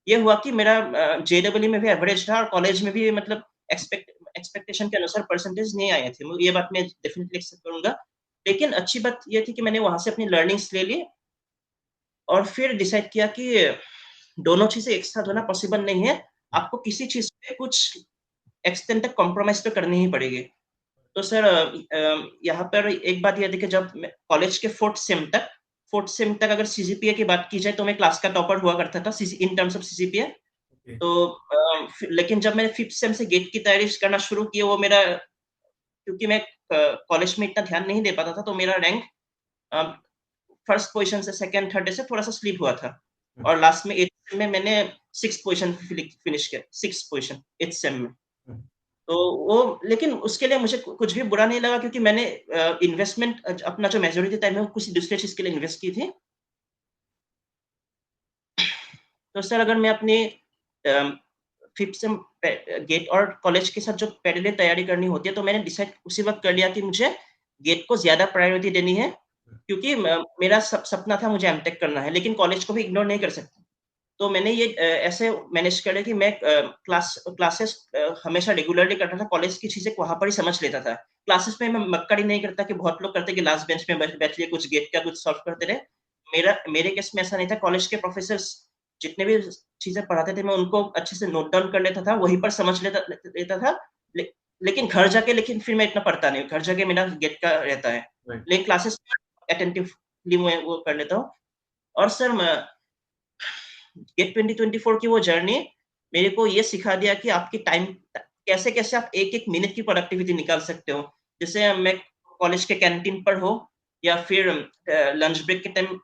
ये हुआ कि मेरा जेईई में भी एवरेज था और कॉलेज में भी मतलब एक्सपेक्टेशन के अनुसार परसेंटेज नहीं आए थे। ये बात मैं डेफ़िनिटली एक्सेप्ट करूँगा। लेकिन अच्छी बात ये थी कि मैंने वहाँ से अपनी लर्निंग्स ले ली और फिर डिसाइड किया कि दोनों चीज़ें एक साथ होना पॉसिबल नहीं है। आपको किसी चीज़ पे कुछ एक्सटेंड तक कॉम्प्रोमाइज़ तो करनी ही पड़ेगी। तो सर यहाँ पर एक बात ये थी कि जब मैं कॉलेज के 4th सेम तक अगर सीजीपीए की बात की जाए तो मैं क्लास का टॉपर हुआ करता था CC in terms of CGPA. Okay. तो लेकिन जब मैंने 5th सेम से गेट की तैयारी करना शुरू की, वो मेरा, क्योंकि मैं कॉलेज में इतना ध्यान नहीं दे पाता था, तो मेरा रैंक अ, फर्स्ट पोज़ीशन से सेकंड, थर्ड ऐसे थोड़ा-सा स्लिप हुआ था। और लास्ट में 8th सेम में मैंने 6th पोज़ीशन फिनिश किया, 6th पोज़ीशन 8th सेम में। तो वो, लेकिन उसके लिए मुझे कुछ भी बुरा नहीं लगा, क्योंकि मैंने इन्वेस्टमेंट अपना जो मेजॉरिटी टाइम है वो किसी दूसरे चीज़ के लिए इन्वेस्ट की थी। तो सर अगर मैं अपनी अ, 5th सेम गेट और कॉलेज के साथ जो पैरेलल तैयारी करनी होती है, तो मैंने डिसाइड उसी वक़्त कर लिया कि मुझे गेट को ज़्यादा प्रायोरिटी देनी है, क्योंकि मेरा सपना था मुझे एमटेक करना है, लेकिन कॉलेज को भी इग्नोर नहीं कर सकता। तो मैंने ये ऐसे मैनेज करा कि मैं क्लासेस हमेशा रेगुलरली करता था, कॉलेज की चीज़ें वहाँ पर ही समझ लेता था। क्लासेस में मैं मक्कारी नहीं करता कि बहुत लोग करते हैं कि लास्ट बेंच में बैठ लिए कुछ गेट का कुछ सॉल्व करते रहे। मेरे केस में ऐसा नहीं था, कॉलेज के प्रोफ़ेसर्स जितने भी चीज़ें पढ़ाते थे, मैं उनको अच्छे से नोट डाउन कर लेता था, वहीं पर समझ लेता था। ले लेकिन घर जाके फिर मैं इतना पढ़ता नहीं हूँ, घर जाके मेरा गेट का रहता है। राइट। लेकिन क्लासेस में अटेंटिवली मैं वो कर लेता हूँ। और सर ये 2024 की वो जर्नी मेरे को ये सिखा दिया कि आपकी टाइम कैसे-कैसे आप एक-एक मिनट की प्रोडक्टिविटी निकाल सकते हो। जैसे मैं कॉलेज के कैंटीन पर हो या फिर लंच ब्रेक के टाइम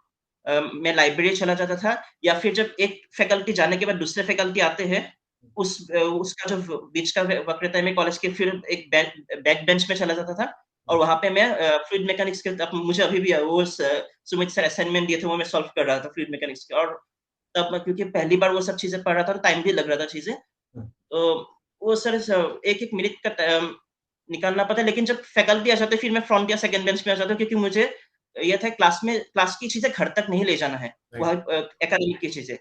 मैं लाइब्रेरी चला जाता था, या फिर जब एक फैकल्टी जाने के बाद दूसरे फैकल्टी आते हैं, उसका जो बीच का वक़्त रहता है, मैं कॉलेज के फिर एक बैक बेंच में चला जाता था और वहाँ पे मैं फ्लूइड मैकेनिक्स के, अब मुझे अभी भी वो सुमित सर असाइनमेंट दिए थे, वो मैं सॉल्व कर रहा था फ्लूइड मैकेनिक्स के। और तब मैं, क्योंकि पहली बार वो सब चीज़ें पढ़ रहा था, तो टाइम भी लग रहा था चीज़ें। तो वो सर एक-एक मिनट का निकालना पड़ता है, लेकिन जब फैकल्टी आ जाते हैं, फिर मैं फ्रंट या सेकंड बेंच में आ जाता हूँ, क्योंकि मुझे ये था क्लास की चीज़ें घर तक नहीं ले जाना है, राइट। वह एकेडमिक की चीज़ें।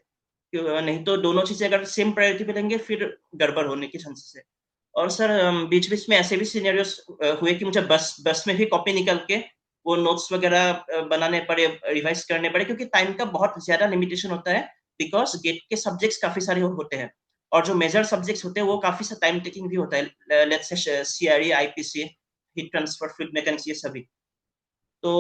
नहीं तो दोनों चीज़ें अगर सेम प्रायोरिटी पे लेंगे, फिर गड़बड़ होने के चांसेस है। और सर बीच-बीच में ऐसे भी सिनेरियोज़ हुए कि मुझे बस बस में भी कॉपी निकाल के वो नोट्स वगैरह बनाने पड़े, रिवाइज़ करने पड़े, क्योंकि टाइम का बहुत ज़्यादा लिमिटेशन होता है, बिकॉज़ गेट के सब्जेक्ट्स काफ़ी सारे होते हैं और जो मेजर सब्जेक्ट्स होते हैं वो काफ़ी सा टाइम टेकिंग भी होता है। Let's say CRE, IPC, heat transfer, fluid mechanics, ये सभी। तो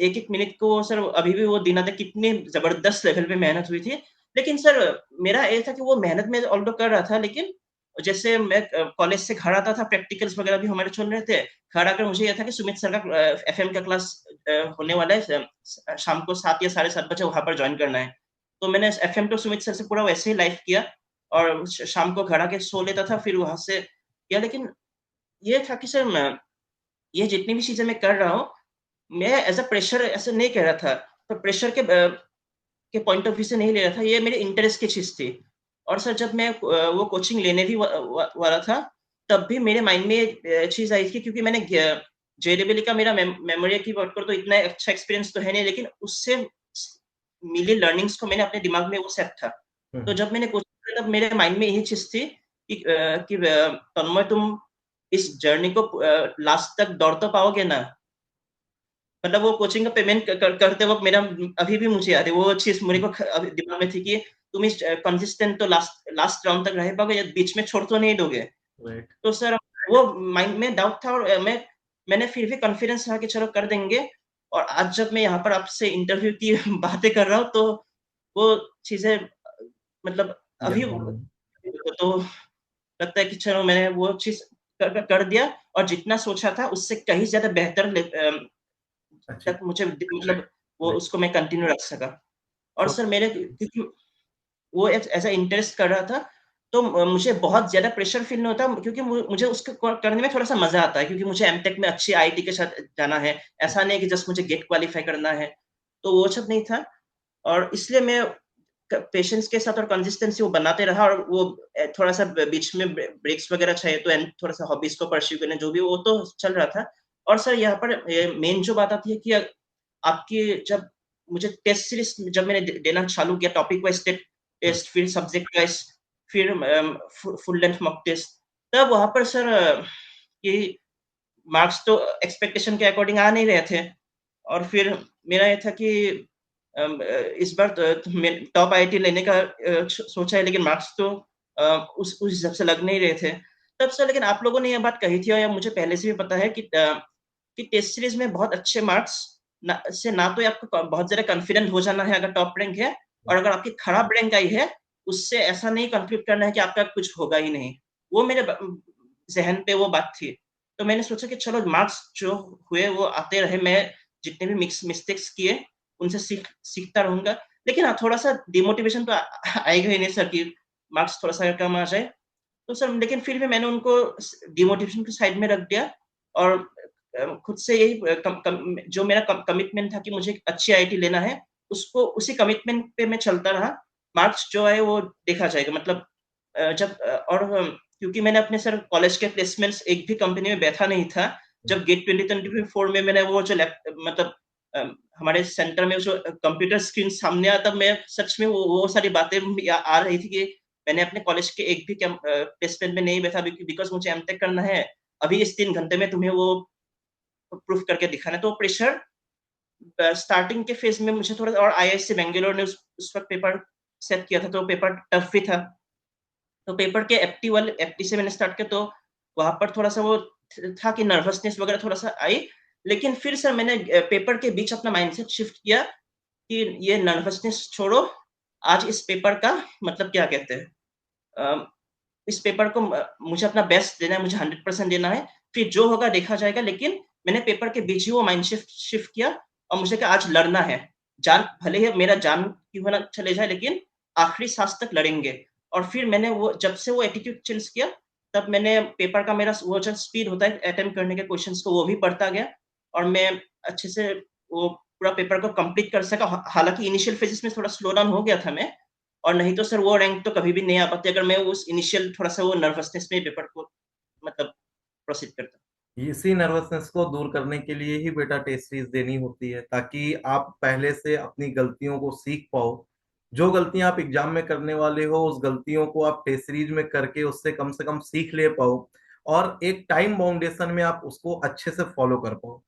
एक-एक मिनट को सर अभी भी वो दिन आता है, कितनी ज़बरदस्त लेवल पे मेहनत हुई थी। लेकिन सर मेरा ये था कि वो मेहनत मैं ऑल्दो कर रहा था, लेकिन जैसे मैं कॉलेज से घर आता था, प्रैक्टिकल्स वगैरह भी हमारे चल रहे थे। घर आकर मुझे यह था कि सुमित सर का एफएम का क्लास होने वाला है, शाम को 7 या 7:30 बजे वहां पर ज्वाइन करना है। तो मैंने एफएम तो सुमित सर से पूरा वैसे ही लाइव किया, और शाम को घर आके सो लेता था, फिर वहां से किया। लेकिन ये था कि सर ये जितनी भी चीजें मैं कर रहा हूँ, मैं एज अ प्रेशर ऐसे नहीं कह रहा था, तो प्रेशर के पॉइंट ऑफ व्यू से नहीं ले रहा था, ये मेरे इंटरेस्ट की चीज थी। और सर जब मैं वो कोचिंग लेने भी वाला था, तब भी मेरे माइंड में ये चीज आई थी, क्योंकि मैंने जेडब्ल्यू का मेरा मेमोरी की बात करो तो इतना अच्छा एक्सपीरियंस तो है नहीं, लेकिन उससे मिली लर्निंग्स को मैंने अपने दिमाग में वो सेट था। तो जब मैंने कोचिंग किया, तब मेरे माइंड में यही चीज थी कि तन्मय, तुम इस जर्नी को लास्ट तक दौड़ तो पाओगे ना। मतलब वो कोचिंग का पेमेंट करते वक्त मेरा अभी भी मुझे याद है वो चीज मेरे को अभी दिमाग में थी कि तुम इस कंसिस्टेंट तो लास्ट लास्ट राउंड तक रह पाओगे या बीच में छोड़ तो नहीं दोगे। राइट। तो सर वो माइंड में डाउट था, और मैंने फिर भी कॉन्फिडेंस रहा कि चलो कर देंगे। और आज जब मैं यहाँ पर आपसे इंटरव्यू की बातें कर रहा हूँ, तो वो चीजें मतलब अभी याद है। तो लगता है कि चलो मैंने वो चीज कर दिया, और जितना सोचा था उससे कहीं ज्यादा बेहतर अच्छी। तक मुझे मतलब वो राइट। उसको मैं कंटिन्यू रख सका। और तो सर मेरे क्योंकि वो एक ऐसा इंटरेस्ट कर रहा था, तो मुझे बहुत ज्यादा प्रेशर फील नहीं होता, क्योंकि मुझे उसको करने में थोड़ा सा मजा आता है, क्योंकि मुझे एमटेक में अच्छी आईआईटी के साथ जाना है। ऐसा नहीं है कि जस्ट मुझे गेट क्वालिफाई करना है, तो वो सब नहीं था। और इसलिए मैं पेशेंस के साथ और कंसिस्टेंसी वो बनाते रहा, और वो थोड़ा सा बीच में ब्रेक्स वगैरह चाहिए तो थोड़ा सा हॉबीज को परस्यू करने, जो भी वो तो चल रहा था। और सर यहाँ पर मेन जो बात आती है कि आपकी जब मुझे टेस्ट सीरीज जब मैंने देना चालू किया, टॉपिक वाइज टेस्ट, फिर सब्जेक्ट वाइज, फिर फुल लेंथ मॉक टेस्ट, तब वहां पर सर कि मार्क्स तो एक्सपेक्टेशन के अकॉर्डिंग आ नहीं रहे थे। और फिर मेरा ये था कि इस बार टॉप आईआईटी लेने का सोचा है, लेकिन मार्क्स तो उस हिसाब से लग नहीं रहे थे तब से। लेकिन आप लोगों ने ये बात कही थी, और मुझे पहले से भी पता है कि टेस्ट सीरीज में बहुत अच्छे मार्क्स से ना तो आपको बहुत ज्यादा कॉन्फिडेंट हो जाना है अगर टॉप रैंक है, और अगर आपकी खराब रैंक आई है, उससे ऐसा नहीं कंक्लूड करना है कि आपका कुछ होगा ही नहीं। वो मेरे जहन पे वो बात थी। तो मैंने सोचा कि चलो मार्क्स जो हुए वो आते रहे, मैं जितने भी मिस्टेक्स किए उनसे सीखता रहूंगा। लेकिन हाँ, थोड़ा सा डिमोटिवेशन तो आएगा ही नहीं सर कि मार्क्स थोड़ा सा कम आ जाए। तो सर लेकिन फिर भी मैंने उनको डिमोटिवेशन के साइड में रख दिया, और खुद से यही जो मेरा कमिटमेंट था कि मुझे अच्छी आईआईटी लेना है, उसको उसी कमिटमेंट पे मैं चलता रहा। मार्क्स जो है वो देखा जाएगा, मतलब जब क्योंकि मैंने अपने सर कॉलेज के प्लेसमेंट्स एक भी कंपनी में बैठा नहीं था। जब गेट 2024 में मैंने वो जो मतलब हमारे सेंटर में जो कंप्यूटर स्क्रीन सामने आया, तब मैं सच में वो सारी बातें आ रही थी कि मैंने अपने कॉलेज के एक भी प्लेसमेंट में नहीं बैठा, बिकॉज मुझे एमटेक करना है। अभी इस 3 घंटे में तुम्हें वो प्रूफ करके दिखाना है। तो प्रेशर स्टार्टिंग के फेज में मुझे थोड़ा, और आईआईएससी बेंगलोर ने उस वक्त पेपर सेट किया था, तो पेपर टफ भी था। तो पेपर के एफटी से मैंने स्टार्ट किया, तो वहां पर थोड़ा सा वो था कि नर्वसनेस वगैरह थोड़ा सा आई। लेकिन फिर सर मैंने पेपर के बीच अपना माइंडसेट शिफ्ट किया कि ये नर्वसनेस छोड़ो, आज इस पेपर का मतलब क्या कहते हैं, इस पेपर को मुझे अपना बेस्ट देना है, मुझे 100% देना है, फिर जो होगा देखा जाएगा। लेकिन मैंने पेपर के बीच ही वो माइंड शिफ्ट किया, और मुझे कहा आज लड़ना है। जान भले ही मेरा जान क्यों ना चले जाए, लेकिन आखिरी सांस तक लड़ेंगे। और फिर मैंने वो जब से वो एटीट्यूड चेंज किया, तब मैंने पेपर का मेरा वो जो स्पीड होता है अटेम्प्ट करने के क्वेश्चंस को, वो भी बढ़ता गया, और मैं अच्छे से वो पूरा पेपर को कंप्लीट कर सका। हालांकि इनिशियल फेजेस में थोड़ा स्लो डाउन हो गया था मैं, और नहीं तो सर वो रैंक तो कभी भी नहीं आ पाती अगर मैं उस इनिशियल थोड़ा सा वो नर्वसनेस में पेपर को मतलब प्रोसीड करता। इसी नर्वसनेस को दूर करने के लिए ही बेटा टेस्ट सीरीज देनी होती है, ताकि आप पहले से अपनी गलतियों को सीख पाओ। जो गलतियां आप एग्जाम में करने वाले हो, उस गलतियों को आप टेस्ट सीरीज में करके उससे कम से कम सीख ले पाओ, और एक टाइम बाउंडेशन में आप उसको अच्छे से फॉलो कर पाओ।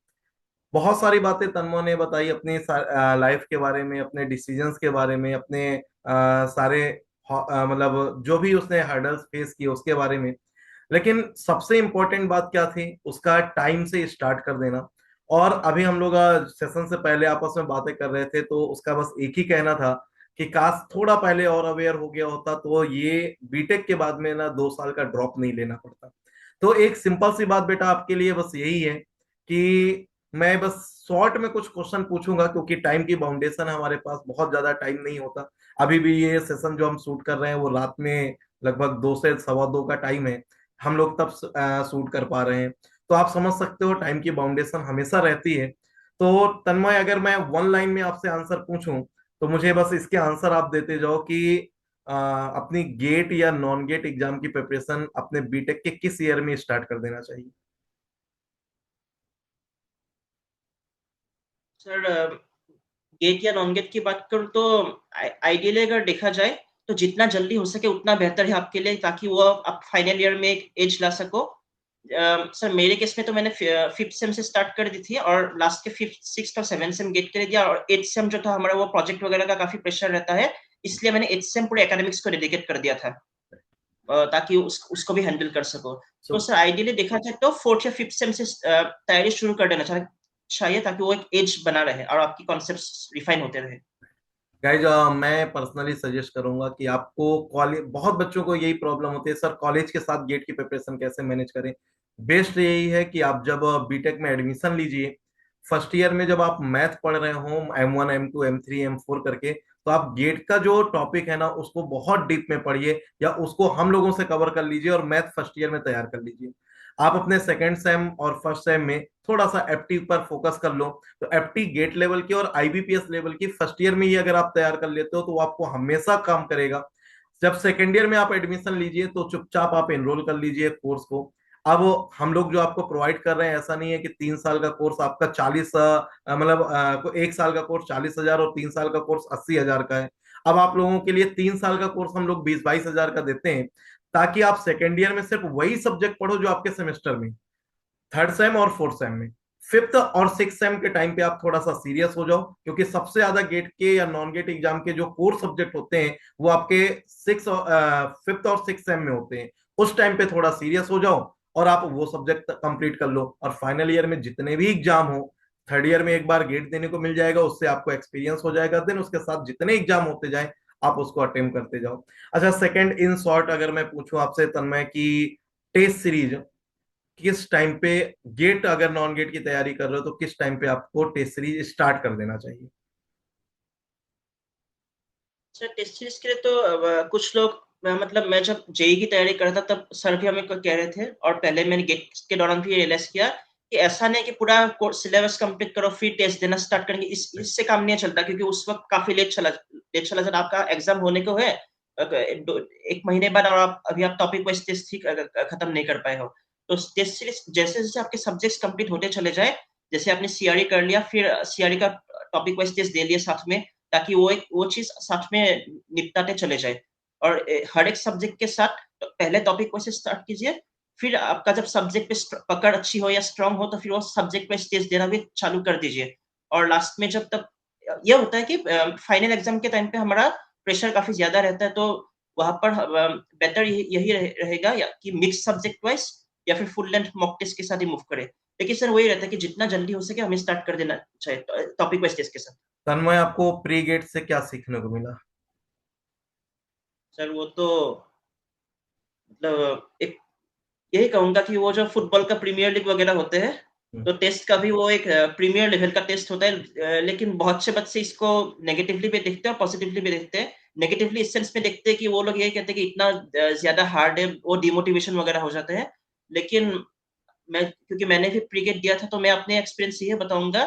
बहुत सारी बातें तन्मो ने बताई अपनी लाइफ के बारे में, अपने डिसीजंस के बारे में, अपने सारे मतलब जो भी उसने हर्डल्स फेस किए उसके बारे में। लेकिन सबसे इम्पोर्टेंट बात क्या थी, उसका टाइम से स्टार्ट कर देना। और अभी हम लोग सेशन से पहले आपस में बातें कर रहे थे, तो उसका बस एक ही कहना था कि काश थोड़ा पहले और अवेयर हो गया होता तो ये बीटेक के बाद में ना 2 साल का ड्रॉप नहीं लेना पड़ता। तो एक सिंपल सी बात बेटा आपके लिए बस यही है कि मैं बस शॉर्ट में कुछ क्वेश्चन पूछूंगा, क्योंकि टाइम की बाउंडेशन है हमारे पास, बहुत ज्यादा टाइम नहीं होता। अभी भी ये सेशन जो हम शूट कर रहे हैं वो रात में लगभग 2 से 2:15 का टाइम है, हम लोग तब शूट कर पा रहे हैं। तो आप समझ सकते हो टाइम की बाउंडेशन हमेशा रहती है। तो तन्मय, अगर मैं वन लाइन में आपसे आंसर पूछूं तो मुझे बस इसके आंसर आप देते जाओ कि अपनी गेट या नॉन गेट एग्जाम की प्रिपरेशन अपने बीटेक के किस ईयर में स्टार्ट कर देना चाहिए। सर गेट या नॉन गेट की बात करूँ तो आइडियली अगर देखा जाए तो जितना जल्दी हो सके उतना बेहतर है आपके लिए, ताकि वो आप फाइनल ईयर में एक एज ला सको। सर मेरे केस में तो मैंने 5th सेम से स्टार्ट कर दी थी और लास्ट के 5th 6th और 7th सेम गेट कर दिया, और 8th सेम जो था हमारा वो प्रोजेक्ट वगैरह का काफी प्रेशर रहता है, इसलिए मैंने 8th सेम पूरे एकेडमिक्स को डेडिकेट कर दिया था, ताकि उसको भी हैंडल कर सको। तो सो सर आइडियली देखा जाए तो 4th या 5th सेम से तैयारी शुरू कर देना चाहिए, ताकि वो एक एज बना रहे और आपकी कॉन्सेप्ट्स रिफाइन होते रहे। गाइज, मैं पर्सनली सजेस्ट करूंगा कि आपको कॉलेज, बहुत बच्चों को यही प्रॉब्लम होती है सर कॉलेज के साथ गेट की प्रिपरेशन कैसे मैनेज करें। बेस्ट यही है कि आप जब बीटेक में एडमिशन लीजिए, फर्स्ट ईयर में जब आप मैथ पढ़ रहे हो M1 M2 M3 M4 करके, तो आप गेट का जो टॉपिक है ना उसको बहुत डीप में पढ़िए, या उसको हम लोगों से कवर कर लीजिए और मैथ फर्स्ट ईयर में तैयार कर लीजिए। आप अपने सेकेंड सेम और फर्स्ट सेम में थोड़ा सा एफटी पर फोकस कर लो। तो एफटी गेट लेवल की और आईबीपीएस लेवल की फर्स्ट ईयर में ही अगर आप तैयार कर लेते हो तो वो आपको हमेशा काम करेगा। जब सेकेंड ईयर में आप एडमिशन लीजिए तो चुपचाप आप एनरोल कर लीजिए कोर्स को। अब हम लोग जो आपको प्रोवाइड कर रहे हैं, ऐसा नहीं है कि 3 साल का कोर्स आपका 40 मतलब 1 साल का कोर्स 40,000 और 3 साल का कोर्स 80,000 का है। अब आप लोगों के लिए 3 साल का कोर्स हम लोग 20-22 हजार का देते हैं, ताकि आप सेकेंड ईयर में सिर्फ वही सब्जेक्ट पढ़ो जो आपके सेमेस्टर में, थर्ड सेम और फोर्थ सेम में। फिफ्थ और सिक्स सेम के टाइम पे आप थोड़ा सा सीरियस हो जाओ, क्योंकि सबसे ज्यादा गेट के या नॉन गेट एग्जाम के जो कोर सब्जेक्ट होते हैं वो आपके फिफ्थ और सिक्स सेम में होते हैं। उस टाइम पे थोड़ा सीरियस हो जाओ और आप वो सब्जेक्ट कंप्लीट कर लो, और फाइनल ईयर में जितने भी एग्जाम हो, थर्ड ईयर में एक बार गेट देने को मिल जाएगा, उससे आपको एक्सपीरियंस हो जाएगा, देन उसके साथ जितने एग्जाम होते जाए आप उसको अटेम्प्ट करते जाओ। अच्छा, सेकंड इन शॉर्ट अगर मैं पूछूं आपसे तन्मय की, टेस्ट सीरीज किस टाइम पे, गेट अगर नॉन गेट की तैयारी कर रहे हो तो किस टाइम पे आपको टेस्ट सीरीज स्टार्ट कर देना चाहिए। सर टेस्ट सीरीज के लिए तो कुछ लोग मतलब मैं जब जेई की तैयारी कर रहा था तब सर भी हमें कह रहे थे, और पहले मैंने गेट के दौरान भी रियलाइज किया कि ऐसा नहीं कि पूरा सिलेबस कंप्लीट करो फिर टेस्ट देना स्टार्ट करेंगे, इससे काम नहीं चलता, क्योंकि उस वक्त काफी लेट चला जब आपका एग्जाम होने को है 1 महीने बाद, और आप अभी आप टॉपिक वाइज टेस्ट ही खत्म नहीं कर पाए हो। तो टेस्ट सीरीज जैसे जैसे आपके सब्जेक्ट्स कंप्लीट होते चले जाए, जैसे आपने सीआरई कर लिया फिर सीआरई का टॉपिक वाइज टेस्ट दे लिया साथ में, ताकि वो चीज साथ में निपटाते चले जाए। और हर एक सब्जेक्ट के साथ पहले टॉपिक वाइज स्टार्ट कीजिए, फिर आपका जब सब्जेक्ट पे पकड़ अच्छी हो या स्ट्रांग हो तो फिर वो सब्जेक्ट वाइज टेस्ट देना भी चालू कर दीजिए। और लास्ट में जब तक यह होता है कि फाइनल एग्जाम के टाइम पे हमारा प्रेशर काफी ज्यादा रहता है, तो वहां पर बेटर यही रहेगा या कि मिक्स सब्जेक्ट वाइज या फिर फुल लेंथ मॉक टेस्ट के साथ ही मूव करे। लेकिन सर वही रहता है कि जितना जल्दी हो सके हमें स्टार्ट कर देना चाहिए टॉपिक वाइज टेस्ट के साथ। तन्मय, आपको प्री गेट से क्या सीखने को मिला। सर वो तो मतलब एक यही कहूंगा कि वो जो फुटबॉल का प्रीमियर लीग वगैरह होते हैं, तो टेस्ट का भी वो एक प्रीमियर लेवल का टेस्ट होता है, लेकिन बहुत से बच्चे इसको नेगेटिवली भी देखते हैं और पॉजिटिवली भी देखते हैं। नेगेटिवली इस सेंस में देखते हैं कि वो लोग ये कहते हैं कि इतना ज्यादा हार्ड है, वो डिमोटिवेशन वगैरह हो जाते हैं। लेकिन मैं क्योंकि मैंने भी प्री गेट दिया था तो मैं अपने एक्सपीरियंस ये बताऊंगा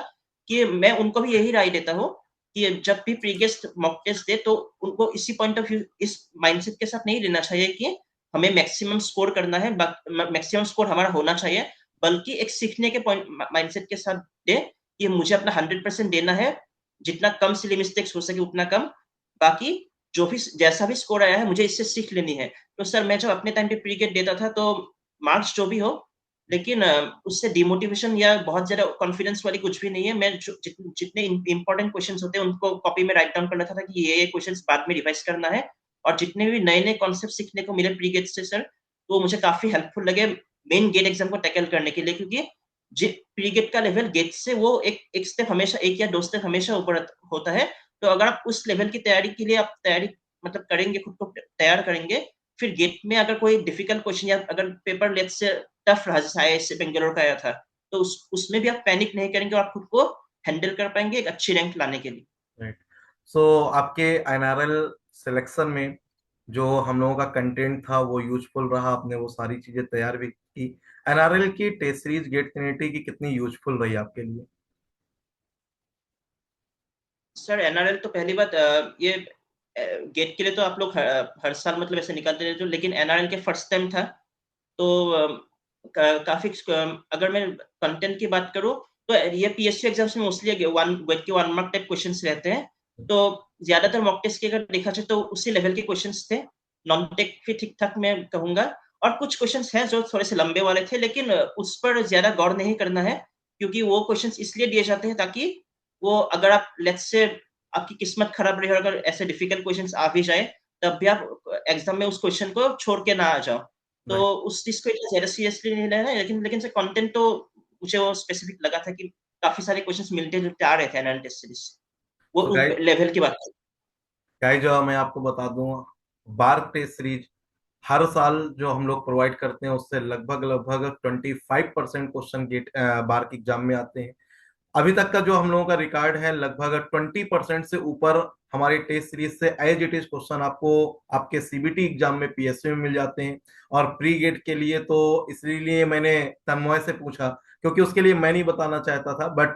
कि मैं उनको भी यही राय देता हूँ कि जब भी प्री गेट मॉक टेस्ट दे तो उनको इसी पॉइंट ऑफ व्यू, इस माइंडसेट के साथ नहीं लेना चाहिए कि हमें मैक्सिमम स्कोर करना है, मैक्सिमम स्कोर हमारा होना चाहिए, बल्कि एक सीखने के पॉइंट माइंडसेट के साथ दे कि मुझे अपना 100% देना है, जितना कम सिली मिस्टेक्स हो सके उतना कम, बाकी जो भी जैसा भी स्कोर आया है मुझे इससे सीख लेनी है। तो सर मैं जब अपने टाइम पे प्री गेट देता था तो मार्क्स जो भी हो, लेकिन उससे डिमोटिवेशन या बहुत ज्यादा कॉन्फिडेंस वाली कुछ भी नहीं है। मैं जितने इंपॉर्टेंट क्वेश्चंस होते हैं उनको कॉपी में राइट डाउन कर लेता था कि ये क्वेश्चंस बाद में रिवाइज करना है, और जितने भी नए नए कॉन्सेप्ट सीखने को मिले प्री गेट से सर, तो मुझे काफी हेल्पफुल लगे मेन गेट एग्जाम को टैकल करने के लिए, क्योंकि प्री गेट का लेवल गेट से वो एक स्टेप हमेशा, एक या दो स्टेप हमेशा ऊपर होता है। तो अगर आप उस लेवल की तैयारी के लिए आप तैयारी मतलब करेंगे, खुद को तैयार करेंगे, फिर गेट में अगर कोई डिफिकल्ट क्वेश्चन या अगर पेपर लेट्स से टफ रहा, जैसे IIS से बेंगलोर का आया था, तो उसमें भी आप पैनिक नहीं करेंगे और आप खुद को हैंडल कर पाएंगे एक अच्छी रैंक लाने के लिए। राइट। सो आपके एनआरएल सिलेक्शन में जो हम लोगों का कंटेंट था वो यूजफुल रहा, आपने वो सारी चीजें तैयार भी की। एनआरएल की टेस्ट सीरीज गेट ट्रिनिटी की कितनी यूजफुल रही आपके लिए? सर एनआरएल तो पहली बात, ये गेट के लिए तो आप लोग हर साल मतलब ऐसे निकालते रहते हो, लेकिन एनआरएल के फर्स्ट टाइम था, तो काफी अगर मैं कंटेंट की बात करूं, तो ये PSU एग्जाम्स में मोस्टली वन वेट के 1 मार्क टाइप क्वेश्चंस रहते हैं। तो ज्यादातर मॉक टेस्ट के अगर देखा जाए तो उसी लेवल के क्वेश्चंस थे। नॉन टेक भी ठीक ठाक मैं कहूंगा, और कुछ क्वेश्चंस हैं जो थोड़े से लंबे वाले थे, लेकिन उस पर ज्यादा गौर नहीं करना है, क्योंकि वो क्वेश्चंस इसलिए दिए जाते हैं ताकि वो अगर आप लेट्स से आपकी किस्मत खराब रही और अगर ऐसे डिफिकल्ट क्वेश्चंस आ भी जाए, तब भी आप एग्जाम में उस क्वेश्चन को छोड़ के ना आ जाओ। तो राइट। उस चीज को इतना ज्यादा सीरियसली नहीं लेना है, लेकिन लेकिन से कंटेंट तो मुझे वो स्पेसिफिक लगा था कि काफी सारे क्वेश्चंस मिलते जुलते आ रहे थे एनालिटिक सीरीज से, सो वो गाइस, लेवल की बात है। जो मैं आपको बता दूं, बार टेस्ट सीरीज हर साल जो हम लोग प्रोवाइड करते हैं उससे लगभग लगभग 25% क्वेश्चन गेट बार के एग्जाम में आते हैं। अभी तक का जो हम लोगों का रिकॉर्ड है, लगभग 20% से ऊपर हमारी टेस्ट सीरीज से एज इट इज क्वेश्चन आपको आपके सीबीटी एग्जाम में, PSU में मिल जाते हैं। और प्री गेट के लिए तो इसलिए मैंने तन्मय से पूछा, क्योंकि उसके लिए मैं नहीं बताना चाहता था, बट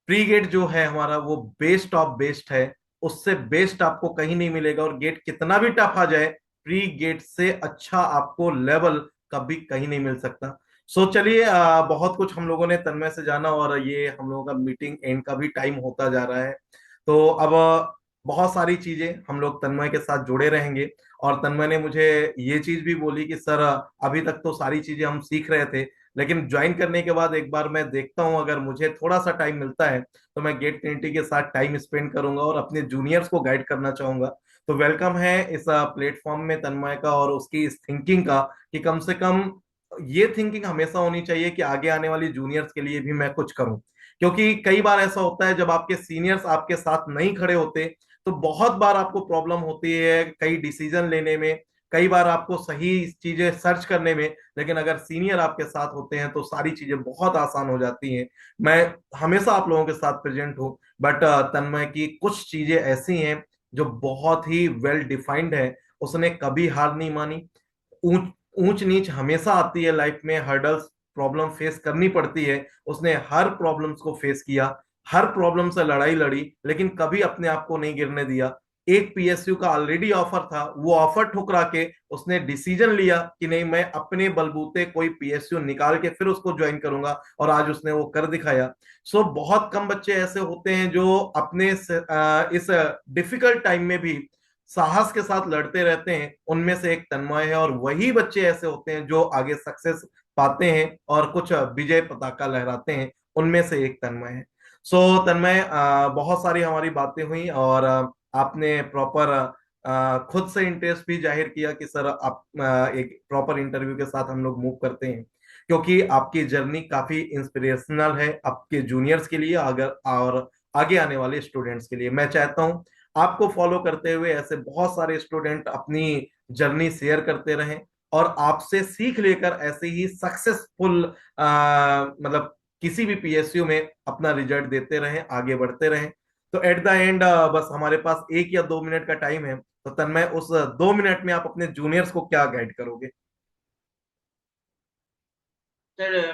प्री गेट जो है हमारा वो बेस्ट ऑफ बेस्ट है। उससे बेस्ट आपको कहीं नहीं मिलेगा, और गेट कितना भी टफ आ जाए, प्री गेट से अच्छा आपको लेवल कभी कहीं नहीं मिल सकता। सो चलिए, बहुत कुछ हम लोगों ने तन्मय से जाना, और ये हम लोगों का मीटिंग एंड का भी टाइम होता जा रहा है। तो अब बहुत सारी चीजें हम लोग तन्मय के साथ जुड़े रहेंगे। और तन्मय ने मुझे ये चीज भी बोली कि सर, अभी तक तो सारी चीजें हम सीख रहे थे, लेकिन ज्वाइन करने के बाद एक बार मैं देखता हूं, अगर मुझे थोड़ा सा टाइम मिलता है तो मैं गेट ट्रिनिटी के साथ टाइम स्पेंड करूंगा और अपने जूनियर्स को गाइड करना चाहूंगा। तो वेलकम है इस प्लेटफॉर्म में तन्मय का, और उसकी इस थिंकिंग का, कि कम से कम ये थिंकिंग हमेशा होनी चाहिए कि आगे आने वाली जूनियर्स के लिए भी मैं कुछ करूं। क्योंकि कई बार ऐसा होता है जब आपके सीनियर्स आपके साथ नहीं खड़े होते, तो बहुत बार आपको प्रॉब्लम होती है कई डिसीजन लेने में, कई बार आपको सही चीजें सर्च करने में। लेकिन अगर सीनियर आपके साथ होते हैं तो सारी चीजें बहुत आसान हो जाती हैं। मैं हमेशा आप लोगों के साथ प्रेजेंट हूँ, बट तन्मय की कुछ चीजें ऐसी हैं जो बहुत ही वेल डिफाइंड है। उसने कभी हार नहीं मानी। ऊंच ऊंच नीच हमेशा आती है लाइफ में, हर्डल्स, प्रॉब्लम फेस करनी पड़ती है। उसने हर प्रॉब्लम्स को फेस किया, हर प्रॉब्लम से लड़ाई लड़ी, लेकिन कभी अपने आप को नहीं गिरने दिया। एक PSU का ऑलरेडी ऑफर था, वो ऑफर ठुकरा के उसने डिसीजन लिया कि नहीं, मैं अपने बलबूते कोई PSU निकाल के फिर उसको ज्वाइन करूंगा, और आज उसने वो कर दिखाया। सो बहुत कम बच्चे ऐसे होते हैं जो अपने इस डिफिकल्ट टाइम में भी साहस के साथ लड़ते रहते हैं। उनमें से एक तन्मय है, और वही बच्चे ऐसे होते हैं जो आगे सक्सेस पाते हैं और कुछ विजय पताका लहराते हैं। उनमें से एक तन्मय है। सो तन्मय, बहुत सारी हमारी बातें हुई, और आपने प्रॉपर खुद से इंटरेस्ट भी जाहिर किया कि सर आप एक प्रॉपर इंटरव्यू के साथ हम लोग मूव करते हैं, क्योंकि आपकी जर्नी काफी इंस्पिरेशनल है आपके जूनियर्स के लिए, अगर और आगे आने वाले स्टूडेंट्स के लिए। मैं चाहता हूं आपको फॉलो करते हुए ऐसे बहुत सारे स्टूडेंट अपनी जर्नी शेयर करते रहें, और आपसे सीख लेकर ऐसे ही सक्सेसफुल मतलब किसी भी PSU में अपना रिजल्ट देते रहें, आगे बढ़ते रहें। तो एट द एंड बस हमारे पास 1 या 2 मिनट का टाइम है, तो तन्मय उस 2 मिनट में आप अपने जूनियर्स को क्या गाइड करोगे? सर